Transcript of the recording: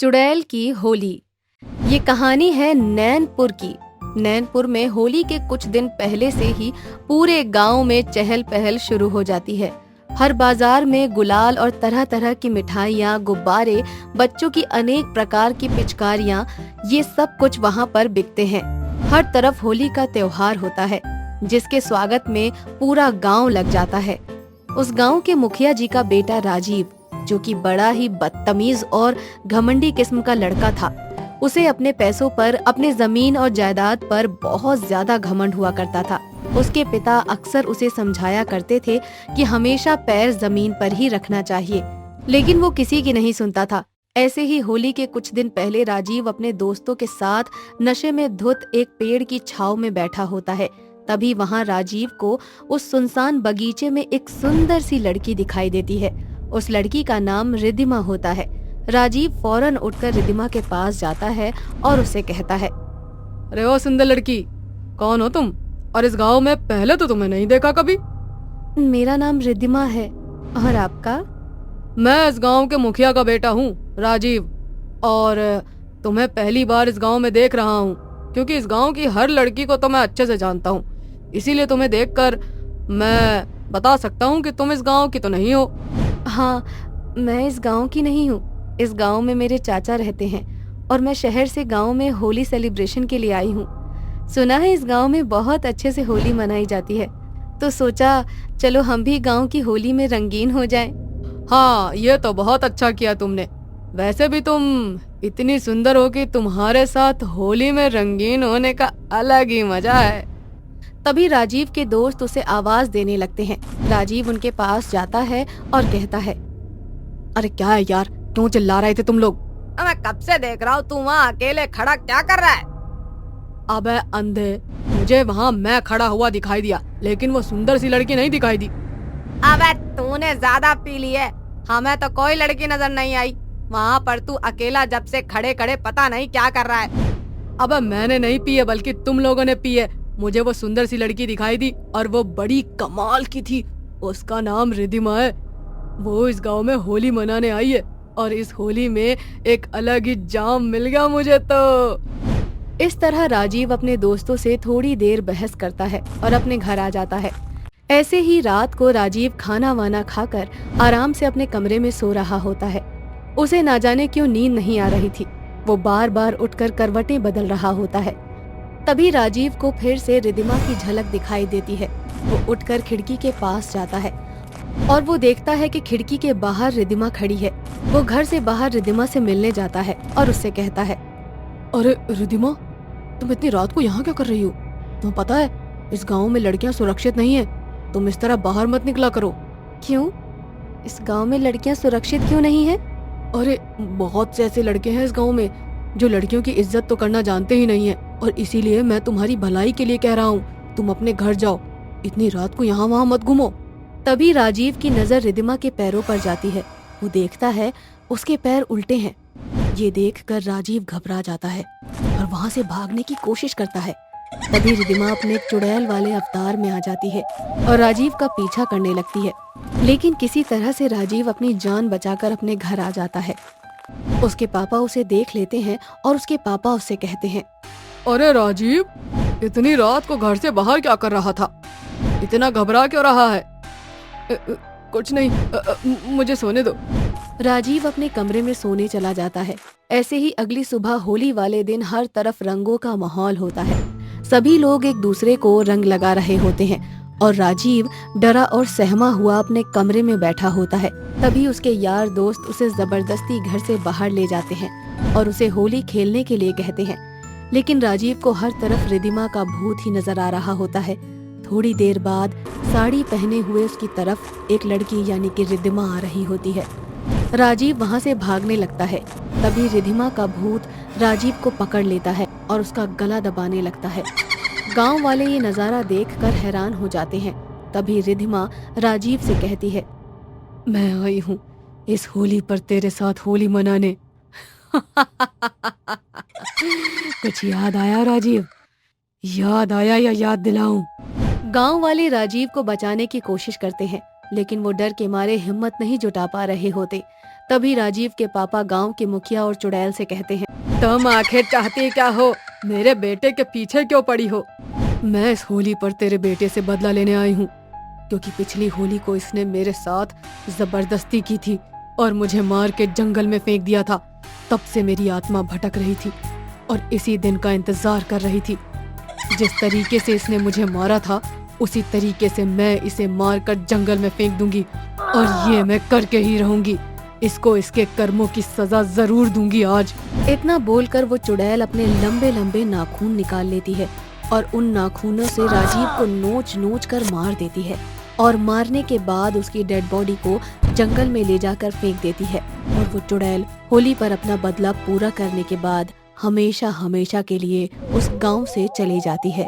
चुड़ैल की होली। ये कहानी है नैनपुर की। नैनपुर में होली के कुछ दिन पहले से ही पूरे गांव में चहल पहल शुरू हो जाती है। हर बाजार में गुलाल और तरह तरह की मिठाइयाँ, गुब्बारे, बच्चों की अनेक प्रकार की पिचकारियाँ, ये सब कुछ वहाँ पर बिकते हैं। हर तरफ होली का त्योहार होता है, जिसके स्वागत में पूरा गांव लग जाता है। उस गांव के मुखिया जी का बेटा राजीव, जो कि बड़ा ही बदतमीज और घमंडी किस्म का लड़का था, उसे अपने पैसों पर, अपने जमीन और जायदाद पर बहुत ज्यादा घमंड हुआ करता था। उसके पिता अक्सर उसे समझाया करते थे कि हमेशा पैर जमीन पर ही रखना चाहिए, लेकिन वो किसी की नहीं सुनता था। ऐसे ही होली के कुछ दिन पहले राजीव अपने दोस्तों के साथ नशे में धुत एक पेड़ की छाव में बैठा होता है। तभी वहाँ राजीव को उस सुनसान बगीचे में एक सुंदर सी लड़की दिखाई देती है। उस लड़की का नाम रिद्धिमा होता है। राजीव फौरन उठकर रिद्धिमा के पास जाता है और उसे कहता है, अरे ओ सुंदर लड़की, कौन हो तुम? और इस गांव में पहले तो तुम्हें नहीं देखा कभी। मेरा नाम रिद्धिमा है, और आपका? मैं इस गांव के मुखिया का बेटा हूँ, राजीव, और तुम्हें पहली बार इस गांव में देख रहा हूँ, क्योंकि इस गांव की हर लड़की को तो मैं अच्छे से जानता हूँ। इसीलिए तुम्हें देखकर मैं बता सकता हूँ कि तुम इस गांव की तो नहीं हो। हाँ, मैं इस गांव की नहीं हूँ। इस गांव में मेरे चाचा रहते हैं और मैं शहर से गांव में होली सेलिब्रेशन के लिए आई हूँ। सुना है इस गांव में बहुत अच्छे से होली मनाई जाती है, तो सोचा चलो हम भी गांव की होली में रंगीन हो जाएं। हाँ, ये तो बहुत अच्छा किया तुमने। वैसे भी तुम इतनी सुंदर हो कि तुम्हारे साथ होली में रंगीन होने का अलग ही मजा है। तभी राजीव के दोस्त उसे आवाज देने लगते हैं। राजीव उनके पास जाता है और कहता है, अरे क्या है यार, क्यों चिल्ला रहे थे तुम लोग? मैं कब से देख रहा हूँ, तू वहाँ अकेले खड़ा क्या कर रहा है? अबे अंधे, मुझे वहाँ मैं खड़ा हुआ दिखाई दिया, लेकिन वो सुंदर सी लड़की नहीं दिखाई दी। अबे तूने ज्यादा पी ली है, हमें तो कोई लड़की नजर नहीं आई। वहाँ पर तू अकेला जब से खड़े खड़े पता नहीं क्या कर रहा है। अबे मैंने नहीं पी है, बल्कि तुम लोगों ने पी है। मुझे वो सुंदर सी लड़की दिखाई दी और वो बड़ी कमाल की थी। उसका नाम रिद्धिमा है। वो इस गांव में होली मनाने आई है और इस होली में एक अलग ही जाम मिल गया मुझे तो। इस तरह राजीव अपने दोस्तों से थोड़ी देर बहस करता है और अपने घर आ जाता है। ऐसे ही रात को राजीव खाना वाना खाकर आराम से अपने कमरे में सो रहा होता है। उसे ना जाने क्यों नींद नहीं आ रही थी। वो बार बार उठकर करवटें बदल रहा होता है। तभी राजीव को फिर से रिद्धिमा की झलक दिखाई देती है। वो उठकर खिड़की के पास जाता है और वो देखता है कि खिड़की के बाहर रिद्धिमा खड़ी है। वो घर से बाहर रिद्धिमा से मिलने जाता है और उससे कहता है, अरे रिद्धिमा, तुम इतनी रात को यहाँ क्या कर रही हो? तुम्हें पता है इस गांव में लड़कियां सुरक्षित नहीं है, तुम इस तरह बाहर मत निकला करो। क्यों? इस गांव में लड़कियां सुरक्षित क्यों नहीं है? अरे बहुत से ऐसे लड़के हैं इस गांव में जो लड़कियों की इज्जत तो करना जानते ही नहीं है, और इसीलिए मैं तुम्हारी भलाई के लिए कह रहा हूँ, तुम अपने घर जाओ, इतनी रात को यहाँ वहाँ मत घूमो। तभी राजीव की नजर रिद्धिमा के पैरों पर जाती है। वो देखता है उसके पैर उल्टे हैं। ये देखकर राजीव घबरा जाता है और वहाँ से भागने की कोशिश करता है। तभी रिद्धिमा अपने चुड़ैल वाले अवतार में आ जाती है और राजीव का पीछा करने लगती है, लेकिन किसी तरह से राजीव अपनी जान बचाकर अपने घर आ जाता है। उसके पापा उसे देख लेते हैं और उसके पापा उससे कहते हैं, अरे राजीव, इतनी रात को घर से बाहर क्या कर रहा था? इतना घबरा क्यों रहा है? कुछ नहीं, मुझे सोने दो। राजीव अपने कमरे में सोने चला जाता है। ऐसे ही अगली सुबह होली वाले दिन हर तरफ रंगों का माहौल होता है। सभी लोग एक दूसरे को रंग लगा रहे होते हैं और राजीव डरा और सहमा हुआ अपने कमरे में बैठा होता है। तभी उसके यार दोस्त उसे जबरदस्ती घर से बाहर ले जाते हैं और उसे होली खेलने के लिए कहते हैं, लेकिन राजीव को हर तरफ रिद्धिमा का भूत ही नजर आ रहा होता है। थोड़ी देर बाद साड़ी पहने हुए उसकी तरफ एक लड़की यानी कि रिद्धिमा आ रही होती है। राजीव वहाँ से भागने लगता है। तभी रिद्धिमा का भूत राजीव को पकड़ लेता है और उसका गला दबाने लगता है। गांव वाले ये नजारा देखकर हैरान हो जाते हैं। तभी रिद्धिमा राजीव से कहती है, मैं आई हूँ इस होली पर तेरे साथ होली मनाने। कुछ याद आया राजीव? याद आया या याद दिलाऊं? गांव वाले राजीव को बचाने की कोशिश करते हैं, लेकिन वो डर के मारे हिम्मत नहीं जुटा पा रहे होते। तभी राजीव के पापा गांव के मुखिया और चुड़ैल से कहते हैं, तुम आखिर चाहती क्या हो? मेरे बेटे के पीछे क्यों पड़ी हो? मैं इस होली पर तेरे बेटे से बदला लेने आई हूँ, क्योंकि पिछली होली को इसने मेरे साथ जबरदस्ती की थी और मुझे मार के जंगल में फेंक दिया था। तब से मेरी आत्मा भटक रही थी और इसी दिन का इंतजार कर रही थी। जिस तरीके से इसने मुझे मारा था उसी तरीके से मैं इसे मारकर जंगल में फेंक दूंगी और ये मैं करके ही रहूंगी। इसको इसके कर्मों की सजा जरूर दूंगी आज। इतना बोलकर वो चुड़ैल अपने लंबे लंबे नाखून निकाल लेती है और उन नाखूनों से राजीव को नोच नोच कर मार देती है और मारने के बाद उसकी डेड बॉडी को जंगल में ले जाकर फेंक देती है। और वो चुड़ैल होली पर अपना बदला पूरा करने के बाद हमेशा हमेशा के लिए उस गांव से चली जाती है।